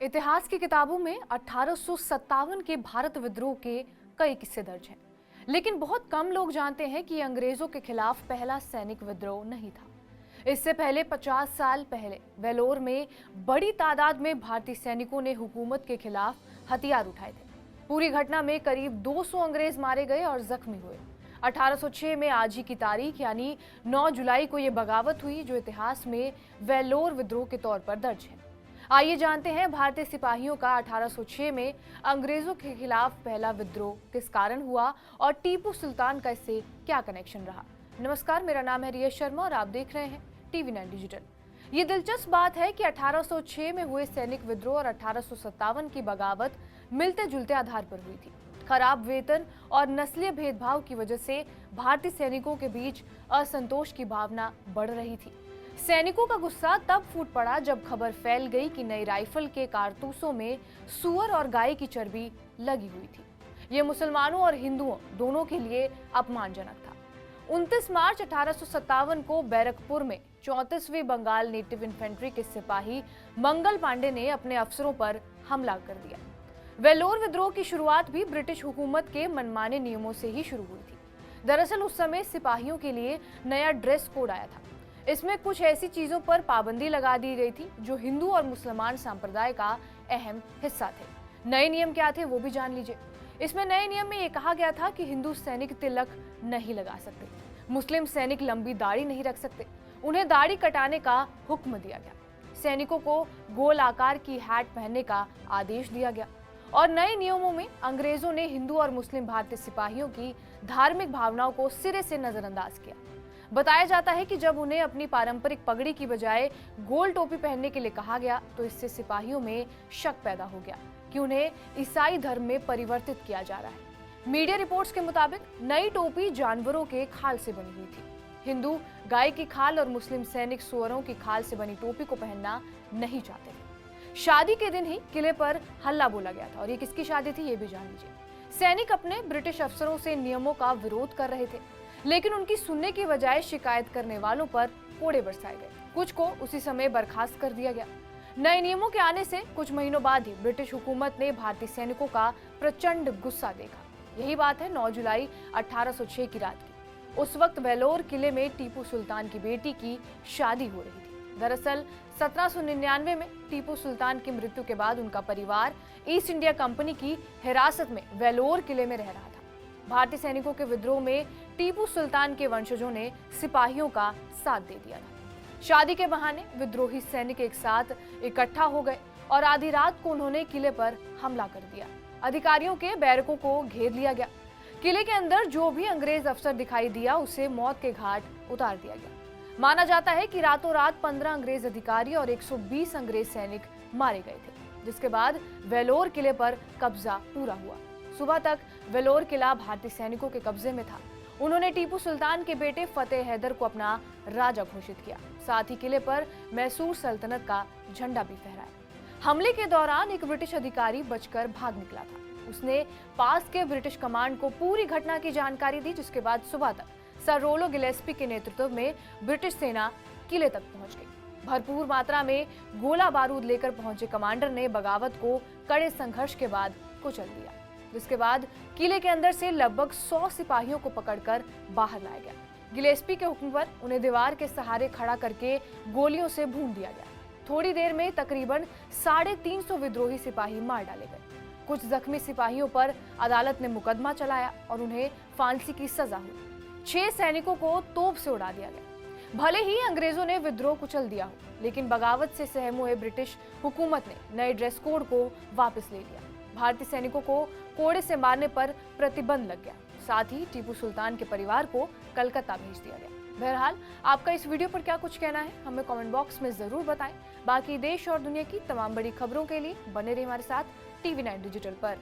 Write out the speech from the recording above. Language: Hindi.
इतिहास की किताबों में 1857 के भारत विद्रोह के कई किस्से दर्ज हैं, लेकिन बहुत कम लोग जानते हैं कि अंग्रेजों के खिलाफ पहला सैनिक विद्रोह नहीं था। इससे पहले 50 साल पहले वेलोर में बड़ी तादाद में भारतीय सैनिकों ने हुकूमत के खिलाफ हथियार उठाए थे। पूरी घटना में करीब 200 अंग्रेज मारे गए और जख्मी हुए। 1806 में आज ही की तारीख यानी 9 जुलाई को यह बगावत हुई, जो इतिहास में वेलोर विद्रोह के तौर पर दर्ज है। आइए जानते हैं भारतीय सिपाहियों का 1806 में अंग्रेजों के खिलाफ पहला विद्रोह किस कारण हुआ और टीपू सुल्तान का इससे क्या कनेक्शन रहा। नमस्कार, मेरा नाम है रिया शर्मा और आप देख रहे हैं TV9 डिजिटल। ये दिलचस्प बात है कि 1806 में हुए सैनिक विद्रोह और 1857 की बगावत मिलते जुलते आधार पर हुई थी। खराब वेतन और नस्लीय भेदभाव की वजह से भारतीय सैनिकों के बीच असंतोष की भावना बढ़ रही थी। सैनिकों का गुस्सा तब फूट पड़ा जब खबर फैल गई कि नई राइफल के कारतूसों में सूअर और गाय की चर्बी लगी हुई थी। ये मुसलमानों और हिंदुओं दोनों के लिए अपमानजनक था। 29 मार्च 1857 को बैरकपुर में 34वीं बंगाल नेटिव इन्फेंट्री के सिपाही मंगल पांडे ने अपने अफसरों पर हमला कर दिया। वेलोर विद्रोह की शुरुआत भी ब्रिटिश हुकूमत के मनमाने नियमों से ही शुरू हुई थी। दरअसल उस समय सिपाहियों के लिए नया ड्रेस कोड आया था। इसमें कुछ ऐसी चीजों पर पाबंदी लगा दी गई थी जो हिंदू और मुसलमान संप्रदाय का अहम हिस्सा थे। नए नियम क्या थे वो भी जान लीजिए। इसमें नए नियम में ये कहा गया था कि हिंदू सैनिक तिलक नहीं लगा सकते, मुस्लिम सैनिक लंबी दाढ़ी नहीं रख सकते, उन्हें दाढ़ी कटाने का हुक्म दिया गया। सैनिकों को गोल आकार की हैट पहनने का आदेश दिया गया और नए नियमों में अंग्रेजों ने हिंदू और मुस्लिम भारतीय सिपाहियों की धार्मिक भावनाओं को सिरे से नजरअंदाज किया। बताया जाता है कि जब उन्हें अपनी पारंपरिक पगड़ी की बजाय गोल टोपी पहनने के लिए कहा गया तो इससे सिपाहियों में शक पैदा हो गया कि उन्हें ईसाई धर्म में परिवर्तित किया जा रहा है। मीडिया रिपोर्ट्स के मुताबिक नई टोपी जानवरों के खाल से बनी हुई थी। हिंदू गाय की खाल और मुस्लिम सैनिक सुअरों की खाल से बनी टोपी को पहनना नहीं चाहते थे। शादी के दिन ही किले पर हल्ला बोला गया था और ये किसकी शादी थी ये भी जान लीजिए। सैनिक अपने ब्रिटिश अफसरों से नियमों का विरोध कर रहे थे, लेकिन उनकी सुनने की बजाय शिकायत करने वालों पर कोड़े बरसाए गए। कुछ को उसी समय बर्खास्त कर दिया गया। नए नियमों के आने से कुछ महीनों बाद ही ब्रिटिश हुकूमत ने भारतीय सैनिकों का प्रचंड गुस्सा देखा। यही बात है 9 जुलाई 1806 की रात की। उस वक्त वेलोर किले में टीपू सुल्तान की बेटी की शादी हो रही थी। दरअसल 1799 में टीपू सुल्तान की मृत्यु के बाद उनका परिवार ईस्ट इंडिया कंपनी की हिरासत में वेलोर किले में रह रहा था। भारतीय सैनिकों के विद्रोह में टीपू सुल्तान के वंशजों ने सिपाहियों का साथ दे दिया था। शादी के बहाने विद्रोही सैनिक एक साथ इकट्ठा हो गए और आधी रात को उन्होंने किले पर हमला कर दिया। अधिकारियों के बैरकों को घेर लिया गया। किले के अंदर जो भी अंग्रेज अफसर दिखाई दिया उसे मौत के घाट उतार दिया गया। माना जाता है कि रातों रात 15 अंग्रेज अधिकारी और 120 अंग्रेज सैनिक मारे गए थे, जिसके बाद वेलोर किले पर कब्जा पूरा हुआ। सुबह तक वेलोर किला भारतीय सैनिकों के कब्जे में था। उन्होंने टीपू सुल्तान के बेटे फतेह हैदर को अपना राजा घोषित किया। साथ ही किले पर मैसूर सल्तनत का झंडा भी फहराया। हमले के दौरान एक ब्रिटिश अधिकारी बचकर भाग निकला था। उसने पास के ब्रिटिश कमांड को पूरी घटना की जानकारी दी, जिसके बाद सुबह तक सर रोलो गिलेस्पी के नेतृत्व में ब्रिटिश सेना किले तक पहुंच गई। भरपूर मात्रा में गोला बारूद लेकर पहुंचे कमांडर ने बगावत को कड़े संघर्ष के बाद कुचल दिया, जिसके बाद किले के अंदर से लगभग 100 सिपाहियों को पकड़कर बाहर लाया गया। गिलेस्पी के हुक्म पर उन्हें दीवार के सहारे खड़ा करके गोलियों से भून दिया गया। थोड़ी देर में तकरीबन 350 विद्रोही सिपाही मार डाले गए। कुछ जख्मी सिपाहियों पर अदालत ने मुकदमा चलाया और उन्हें फांसी की सजा हुई। 6 सैनिकों को तोप से उड़ा दिया गया। भले ही अंग्रेजों ने विद्रोह कुचल दिया हो, लेकिन बगावत से सहम हुए ब्रिटिश हुकूमत ने नए ड्रेस कोड को वापस ले लिया। भारतीय सैनिकों को कोड़े से मारने पर प्रतिबंध लग गया। साथ ही टीपू सुल्तान के परिवार को कलकत्ता भेज दिया गया। बहरहाल, आपका इस वीडियो पर क्या कुछ कहना है हमें कमेंट बॉक्स में जरूर बताएं। बाकी देश और दुनिया की तमाम बड़ी खबरों के लिए बने रहिए हमारे साथ TV9 डिजिटल पर।